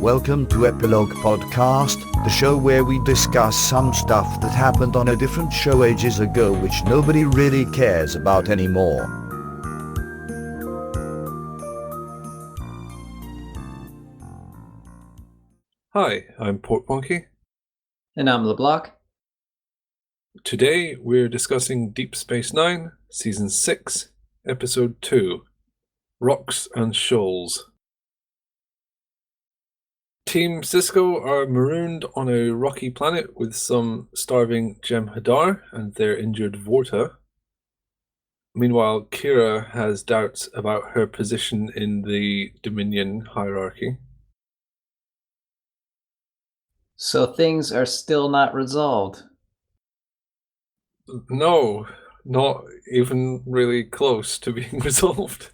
Welcome to Epilogue Podcast, the show where we discuss some stuff that happened on a different show ages ago which nobody really cares about anymore. Hi, I'm Portponky. And I'm LeBloc. Today we're discussing Deep Space Nine, Season 6, Episode 2, Rocks and Shoals. Team Cisco are marooned on a rocky planet with some starving Jem'Hadar and their injured Vorta. Meanwhile, Kira has doubts about her position in the Dominion hierarchy. So things are still not resolved. No, not even really close to being resolved.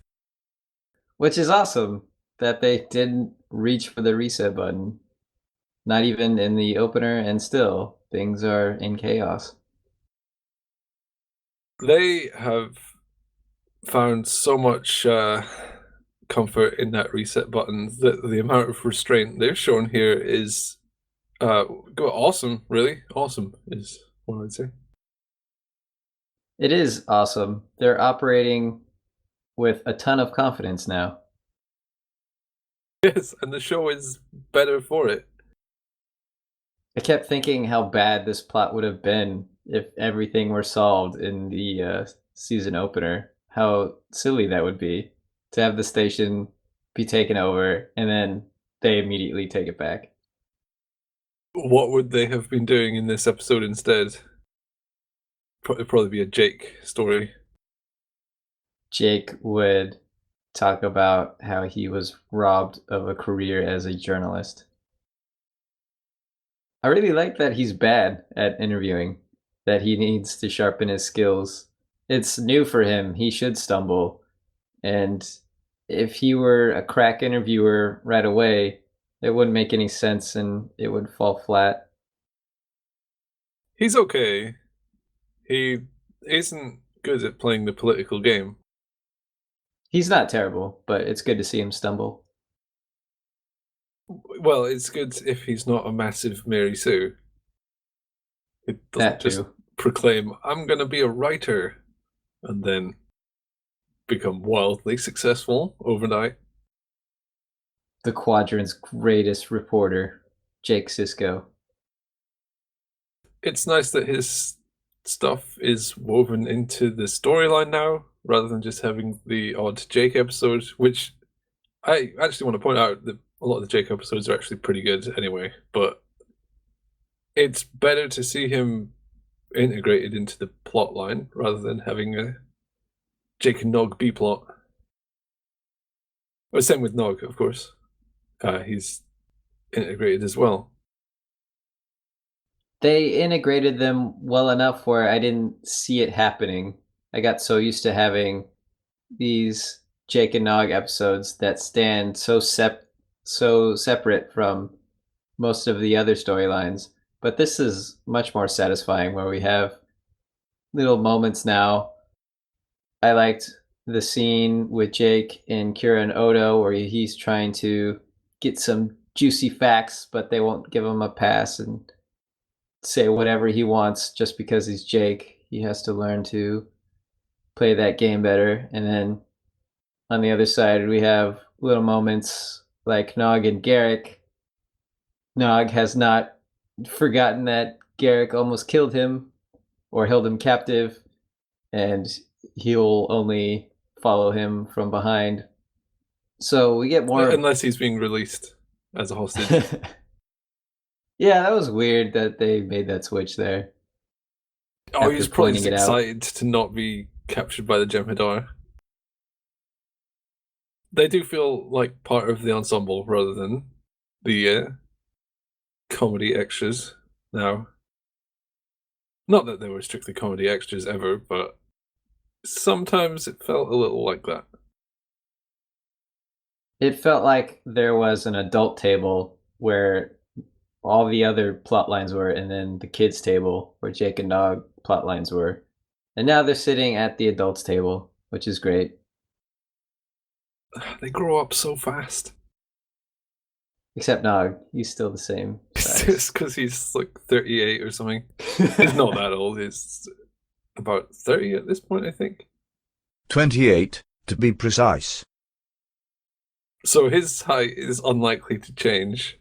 Which is awesome that they didn't reach for the reset button. Not even in the opener, and still, things are in chaos. They have found so much comfort in that reset button that the amount of restraint they've shown here is awesome, really. Awesome is what I'd say. It is awesome. They're operating with a ton of confidence now. Yes, and the show is better for it. I kept thinking how bad this plot would have been if everything were solved in the season opener. How silly that would be to have the station be taken over and then they immediately take it back. What would they have been doing in this episode instead? It'd probably be a Jake story. Jake would talk about how he was robbed of a career as a journalist. I really like that he's bad at interviewing, that he needs to sharpen his skills. It's new for him. He should stumble. And if he were a crack interviewer right away, it wouldn't make any sense and it would fall flat. He's okay. He isn't good at playing the political game. He's not terrible, but it's good to see him stumble. Well, it's good if he's not a massive Mary Sue. It doesn't just proclaim, I'm going to be a writer, and then become wildly successful overnight. The Quadrant's greatest reporter, Jake Sisko. It's nice that his stuff is woven into the storyline now, rather than just having the odd Jake episode, which I actually want to point out that a lot of the Jake episodes are actually pretty good anyway, but it's better to see him integrated into the plot line rather than having a Jake and Nog B-plot. Well, same with Nog, of course. He's integrated as well. They integrated them well enough where I didn't see it happening. I got so used to having these Jake and Nog episodes that stand so separate from most of the other storylines. But this is much more satisfying where we have little moments now. I liked the scene with Jake and Kira and Odo where he's trying to get some juicy facts, but they won't give him a pass and say whatever he wants just because he's Jake. He has to learn to play that game better. And then on the other side, we have little moments like Nog and Garrick. Nog has not forgotten that Garrick almost killed him or held him captive, and he'll only follow him from behind. So we get more... Unless he's being released as a hostage. Yeah, that was weird that they made that switch there. Oh, he's probably just excited to not be captured by the Jem'Hadar. They do feel like part of the ensemble rather than the comedy extras now. Not that they were strictly comedy extras ever, but sometimes it felt a little like that. It felt like there was an adult table where all the other plot lines were, and then the kids' table where Jake and Nog plot lines were. And now they're sitting at the adults' table, which is great. They grow up so fast. Except Nog, he's still the same It's size. just because he's like 38 or something. He's not that old. He's about 30 at this point, I think. 28, to be precise. So his height is unlikely to change.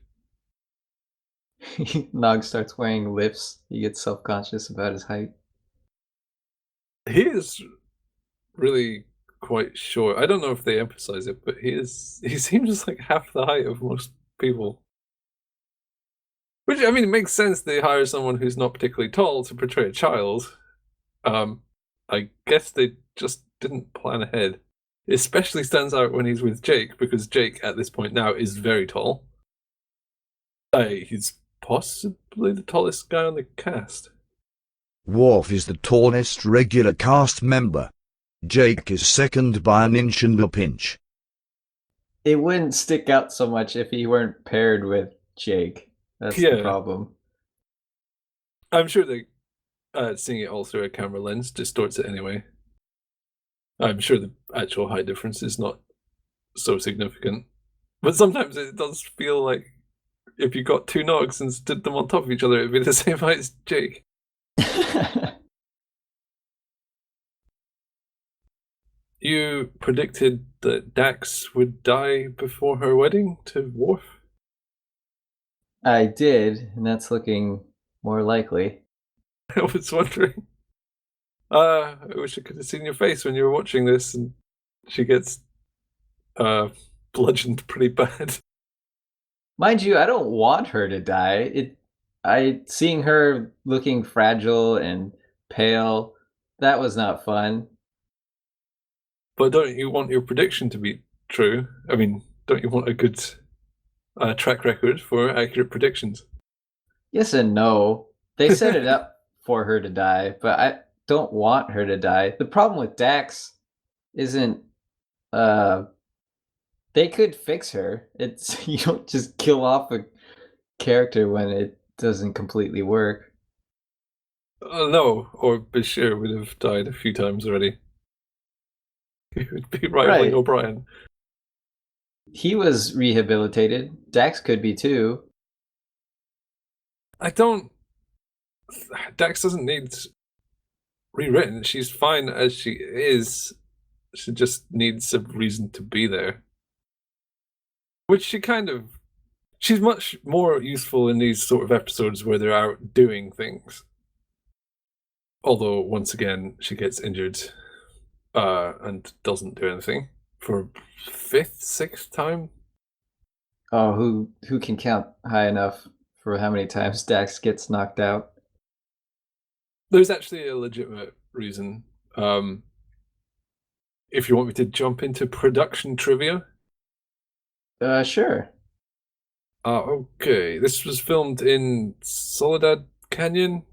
Nog starts wearing lifts. He gets self-conscious about his height. He is really quite short. I don't know if they emphasize it, but he seems like half the height of most people. Which, I mean, it makes sense they hire someone who's not particularly tall to portray a child. I guess they just didn't plan ahead. It especially stands out when he's with Jake, because Jake, at this point now, is very tall. He's possibly the tallest guy on the cast. Worf is the tallest regular cast member. Jake is second by an inch and a pinch. It wouldn't stick out so much if he weren't paired with Jake. That's the problem. I'm sure they seeing it all through a camera lens distorts it anyway. I'm sure the actual height difference is not so significant. But sometimes it does feel like if you got two Nogs and stood them on top of each other, it'd be the same height as Jake. You predicted that Dax would die before her wedding to Worf? I did, and that's looking more likely. I was wondering. I wish I could have seen your face when you were watching this, and she gets bludgeoned pretty bad. Mind you, I don't want her to die. Seeing her looking fragile and pale, that was not fun. But don't you want your prediction to be true? I mean, don't you want a good track record for accurate predictions? Yes and no. They set it up for her to die, but I don't want her to die. The problem with Dax isn't they could fix her. It's you don't just kill off a character when it doesn't completely work. No, or Bashir would have died a few times already. He would be rivaling Right. O'Brien. He was rehabilitated. Dax could be too. Dax doesn't need rewritten. She's fine as she is. She just needs a reason to be there. Which she's much more useful in these sort of episodes where they're out doing things. Although, once again, she gets injured and doesn't do anything for fifth, sixth time. Oh, who can count high enough for how many times Dax gets knocked out? There's actually a legitimate reason. If you want me to jump into production trivia. Sure. Okay. This was filmed in Soledad Canyon,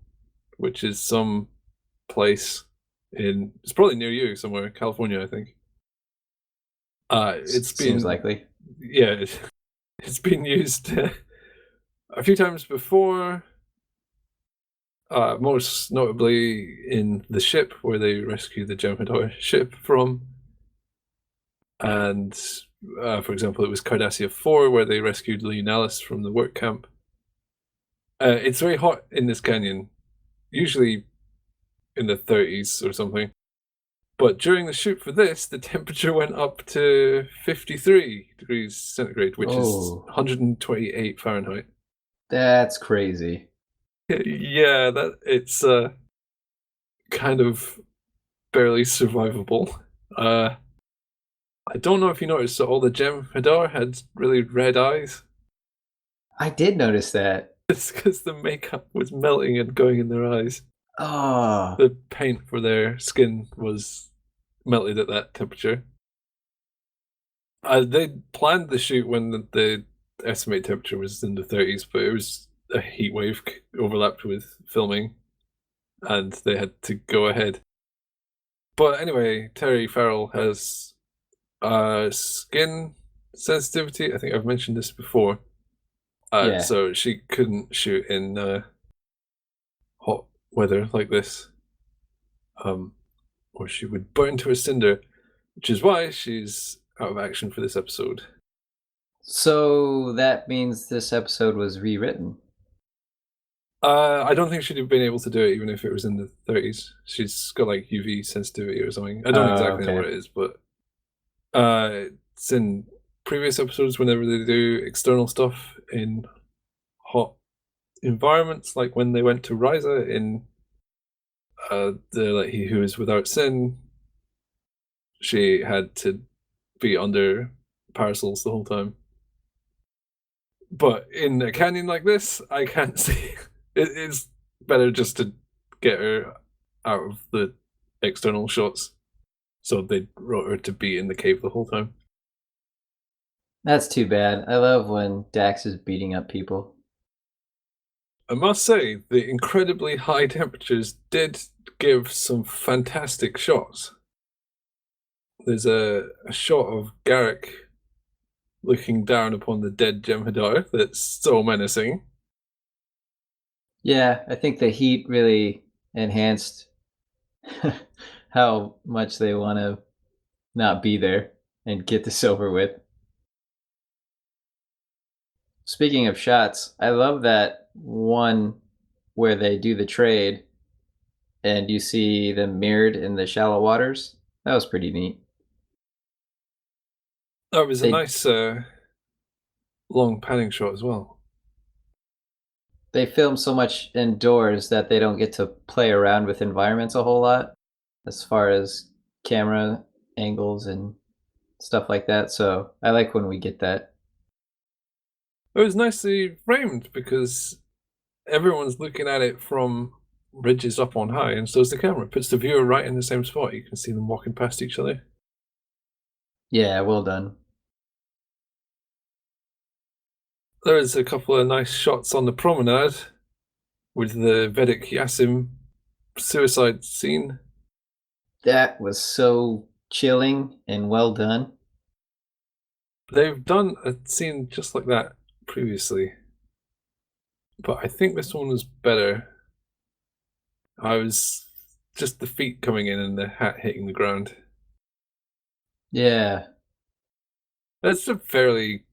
which is some place it's probably near you somewhere, California, I think. Seems likely. Yeah, it's been used a few times before. Most notably in The Ship, where they rescue the Jem'Hadar ship from. And, for example, it was Cardassia 4, where they rescued Lee Nellis from the work camp. It's very hot in this canyon, usually in the 30s or something. But during the shoot for this, the temperature went up to 53 degrees centigrade, which is 128 Fahrenheit. That's crazy. Yeah, it's kind of barely survivable. I don't know if you noticed that all the Jem'Hadar had really red eyes. I did notice that. It's because the makeup was melting and going in their eyes. Oh. The paint for their skin was melted at that temperature. They planned the shoot when the estimated temperature was in the 30s, but it was a heat wave overlapped with filming, and they had to go ahead. But anyway, Terry Farrell has skin sensitivity. I think I've mentioned this before. Yeah. So she couldn't shoot in hot weather like this, or she would burn to a cinder, which is why she's out of action for this episode. So that means this episode was rewritten. I don't think she'd have been able to do it even if it was in the 30s. She's got like UV sensitivity or something. I don't exactly know what it is, but it's in previous episodes whenever they do external stuff in hot environments, like when they went to Ryza in the like He Who Is Without Sin. She had to be under parasols the whole time. But in a canyon like this, I can't see. It's better just to get her out of the external shots. So they wrote her to be in the cave the whole time. That's too bad. I love when Dax is beating up people. I must say, the incredibly high temperatures did give some fantastic shots. There's a shot of Garrick looking down upon the dead Jem'Hadar that's so menacing. Yeah, I think the heat really enhanced how much they want to not be there and get this over with. Speaking of shots, I love that one where they do the trade and you see them mirrored in the shallow waters. That was pretty neat. That was a They- nice long panning shot as well. They film so much indoors that they don't get to play around with environments a whole lot as far as camera angles and stuff like that. So I like when we get that. It was nicely framed because everyone's looking at it from ridges up on high, and so is the camera. It puts the viewer right in the same spot. You can see them walking past each other. Yeah, well done. There is a couple of nice shots on the promenade with the Vedic Yasim suicide scene. That was so chilling and well done. They've done a scene just like that previously, but I think this one was better. I was just the feet coming in and the hat hitting the ground. Yeah. That's a fairly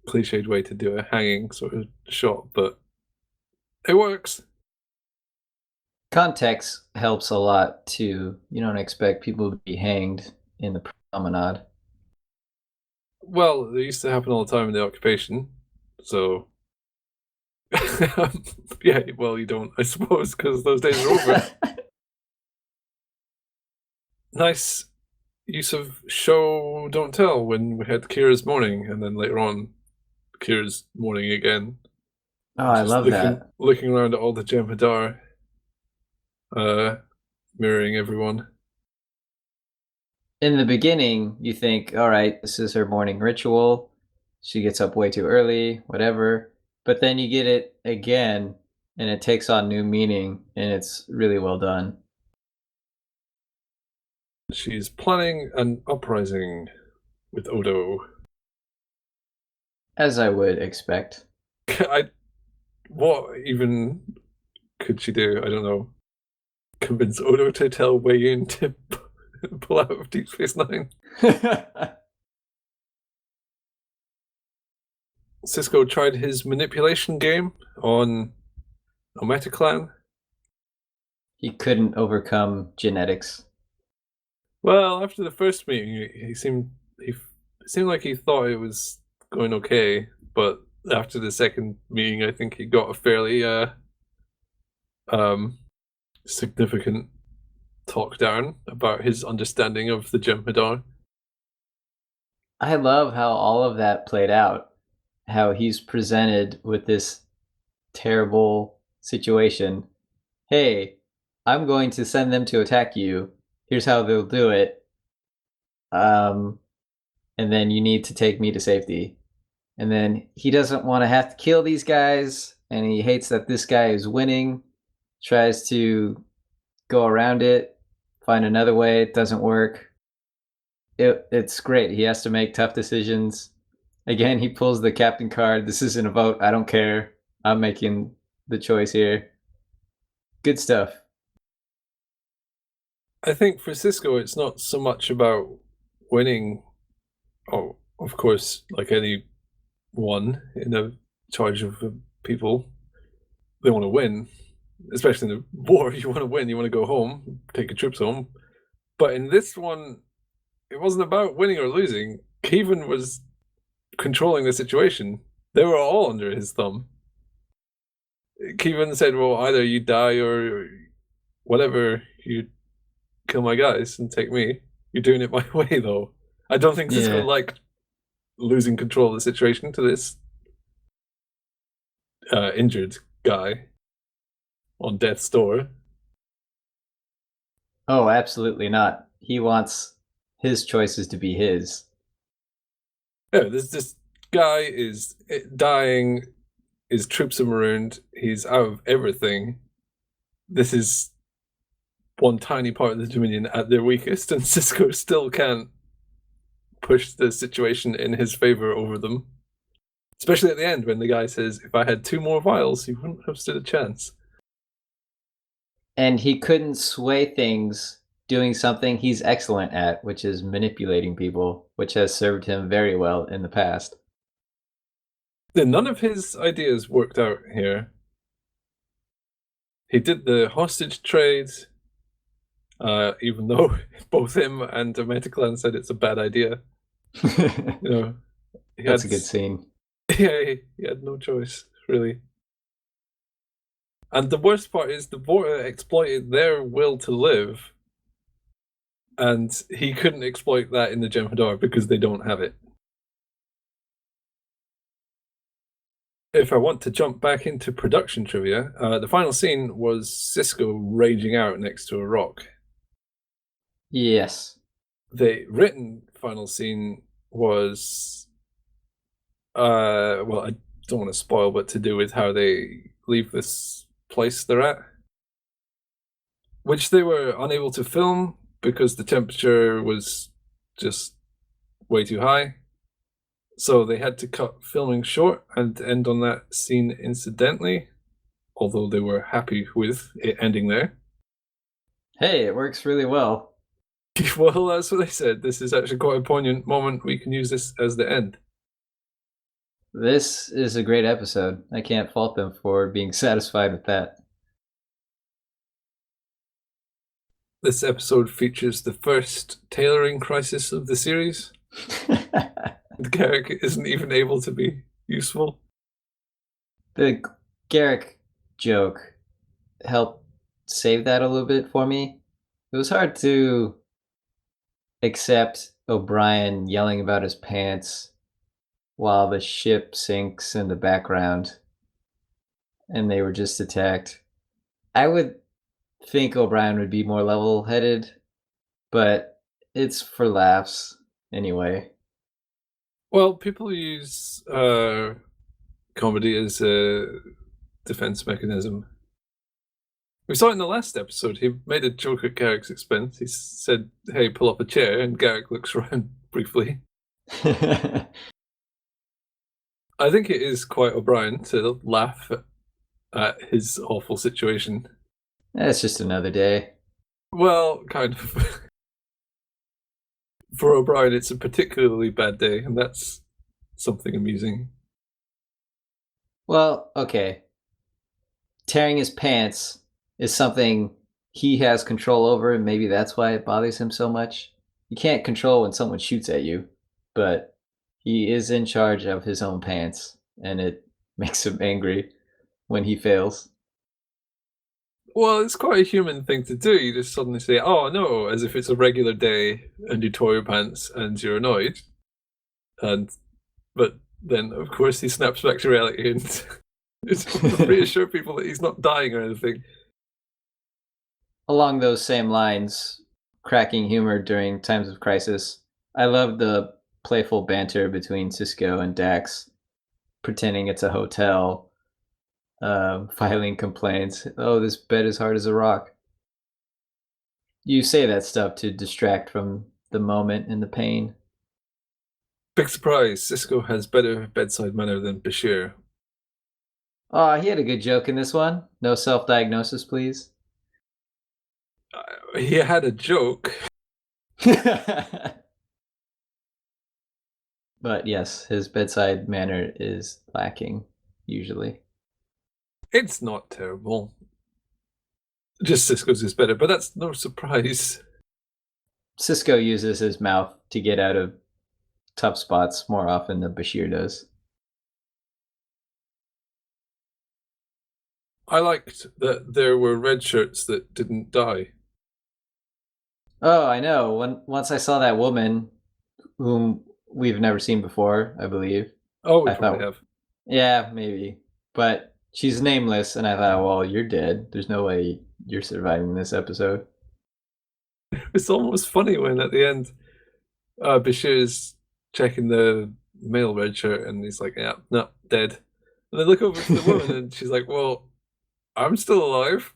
cliched way to do a hanging sort of shot, but it works. Context helps a lot too. You don't expect people to be hanged in the promenade. Well, they used to happen all the time in the occupation, so yeah. Well, you don't, I suppose, because those days are over. Nice use of show don't tell when we had Kira's morning, and then later on, Kira's morning again. Oh, I love that. Looking around at all the Jem'Hadar, mirroring everyone. In the beginning, you think, all right, this is her morning ritual. She gets up way too early, whatever. But then you get it again, and it takes on new meaning, and it's really well done. She's planning an uprising with Odo. As I would expect. What even could she do? I don't know. Convince Odo to tell Wei Yun to pull out of Deep Space Nine. Cisco tried his manipulation game on Omega Clan. He couldn't overcome genetics. Well, after the first meeting, he seemed like he thought it was going okay, but after the second meeting, I think he got a fairly significant talk down about his understanding of the Jem'Hadar. I love how all of that played out. How he's presented with this terrible situation. Hey, I'm going to send them to attack you. Here's how they'll do it. And then you need to take me to safety. And then he doesn't want to have to kill these guys, and he hates that this guy is winning. Tries to go around it, find another way. It doesn't work. It's great. He has to make tough decisions. Again, he pulls the captain card. This isn't a vote. I don't care. I'm making the choice here. Good stuff. I think for Cisco, it's not so much about winning. Oh, of course, like any one in the charge of people. They want to win, especially in a war. You want to win. You want to go home, take your troops home. But in this one, it wasn't about winning or losing. Kevin was controlling the situation. They were all under his thumb. Kevin said, well, either you die or whatever, you kill my guys and take me. You're doing it my way, though. I don't think Cisco liked losing control of the situation to this injured guy on death's door. Oh, absolutely not. He wants his choices to be his. Yeah, this guy is dying. His troops are marooned. He's out of everything. This is one tiny part of the Dominion at their weakest, and Cisco still can't push the situation in his favor over them. Especially at the end when the guy says, if I had 2 more vials, you wouldn't have stood a chance. And he couldn't sway things doing something he's excellent at, which is manipulating people, which has served him very well in the past. None of his ideas worked out here. He did the hostage trade, even though both him and Metaclan said it's a bad idea. That's a good scene. Yeah, he had no choice, really. And the worst part is the Vorta exploited their will to live, and he couldn't exploit that in the Jem'Hadar because they don't have it. If I want to jump back into production trivia, the final scene was Cisco raging out next to a rock. Yes. The written final scene was, well, I don't want to spoil, but to do with how they leave this place they're at, which they were unable to film because the temperature was just way too high. So they had to cut filming short and end on that scene incidentally, although they were happy with it ending there. Hey, it works really well. Well, that's what they said. This is actually quite a poignant moment. We can use this as the end. This is a great episode. I can't fault them for being satisfied with that. This episode features the first tailoring crisis of the series. Garrick isn't even able to be useful. The Garrick joke helped save that a little bit for me. It was hard to accept O'Brien yelling about his pants while the ship sinks in the background and they were just attacked. I would think O'Brien would be more level-headed, but it's for laughs anyway. Well, people use comedy as a defense mechanism. We saw it in the last episode. He made a joke at Garrick's expense. He said, hey, pull up a chair, and Garrick looks around briefly. I think it is quite O'Brien to laugh at his awful situation. It's just another day. Well, kind of. For O'Brien, it's a particularly bad day, and that's something amusing. Well, okay. Tearing his pants is something he has control over, and maybe that's why it bothers him so much. You can't control when someone shoots at you, but he is in charge of his own pants, and it makes him angry when he fails. Well, it's quite a human thing to do. You just suddenly say, oh no, as if it's a regular day and you tore your pants and you're annoyed. But then, of course, he snaps back to reality and reassure people that he's not dying or anything. Along those same lines, cracking humor during times of crisis, I love the playful banter between Cisco and Dax, pretending it's a hotel, filing complaints. Oh, this bed is hard as a rock. You say that stuff to distract from the moment and the pain. Big surprise, Cisco has better bedside manner than Bashir. Oh, he had a good joke in this one. No self-diagnosis, please. He had a joke, But yes, his bedside manner is lacking, usually. It's not terrible. Just Cisco's is better, but that's no surprise. Cisco uses his mouth to get out of tough spots more often than Bashir does. I liked that there were red shirts that didn't die. Oh, I know. Once I saw that woman, whom we've never seen before, I believe. Oh, we I probably thought- have. Yeah, maybe. But she's nameless, and I thought, well, you're dead. There's no way you're surviving this episode. It's almost funny when at the end, Bashir's checking the male red shirt and he's like, yeah, no, dead. And they look over to the woman and she's like, well, I'm still alive.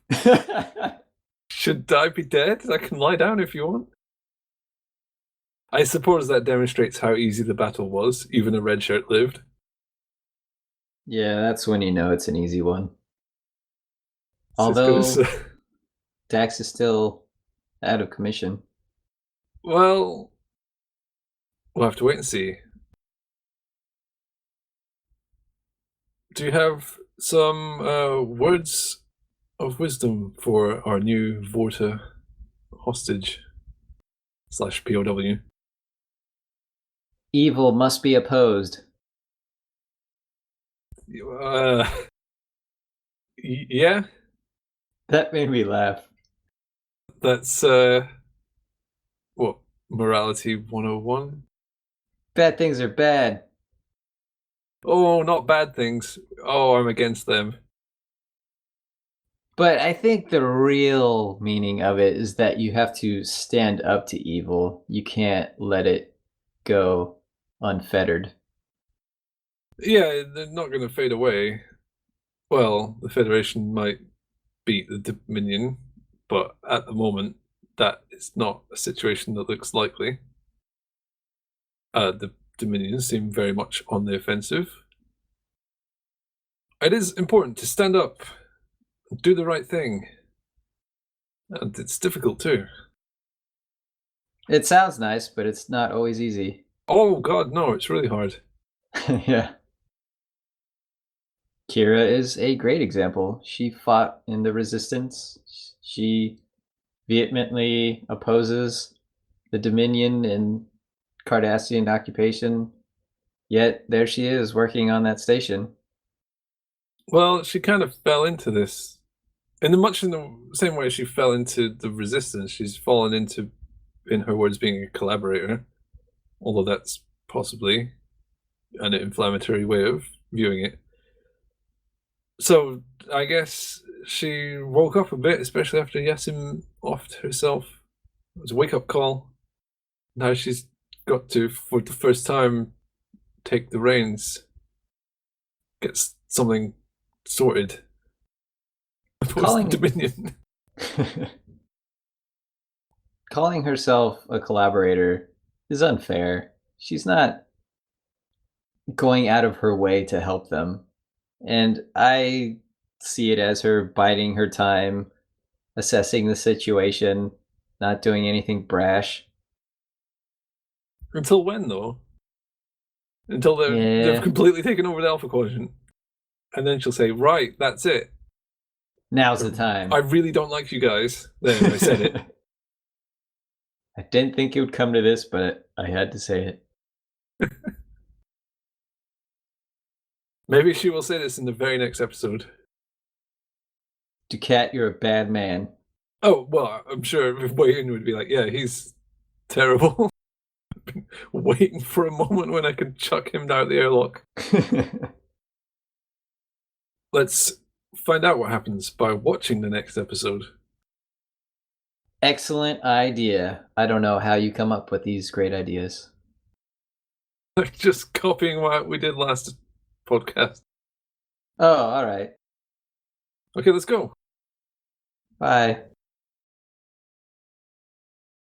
Should I be dead? I can lie down if you want. I suppose that demonstrates how easy the battle was. Even a red shirt lived. Yeah, that's when you know it's an easy one. Although Cisco's, Dax is still out of commission. well, we'll have to wait and see. Do you have some words of wisdom for our new Vorta hostage / POW? Evil must be opposed. Yeah, That made me laugh. that's what, Morality 101? Bad things are bad. Oh, not bad things. Oh, I'm against them. But I think the real meaning of it is that you have to stand up to evil. You can't let it go unfettered. Yeah, they're not going to fade away. Well, the Federation might beat the Dominion, but at the moment, that is not a situation that looks likely. The Dominion seem very much on the offensive. It is important to stand up and do the right thing. And it's difficult too. It sounds nice, but it's not always easy. Oh god, no, it's really hard. Yeah. Kira is a great example. She fought in the resistance. She vehemently opposes the Dominion and Cardassian occupation. Yet there she is working on that station. Well, she kind of fell into this. Much in the same way she fell into the resistance, she's fallen into, in her words, being a collaborator. Although that's possibly an inflammatory way of viewing it. So I guess she woke up a bit, especially after Yasim offed herself. It was a wake-up call. Now she's got to, for the first time, take the reins. Get something sorted. Calling- Dominion. Calling herself a collaborator is unfair. She's not going out of her way to help them. And I see it as her biding her time, assessing the situation, not doing anything brash. Until when, though? Until they've completely taken over the Alpha Quadrant. And then she'll say, right, that's it. Now's the time. I really don't like you guys. Then I said it. I didn't think it would come to this, but I had to say it. Maybe she will say this in the very next episode. Ducat, you're a bad man. Oh, well, I'm sure Wayne would be like, yeah, he's terrible. I've been waiting for a moment when I could chuck him down the airlock. Let's find out what happens by watching the next episode. Excellent idea. I don't know how you come up with these great ideas. Just copying what we did last podcast. Oh, all right. Okay, let's go. Bye.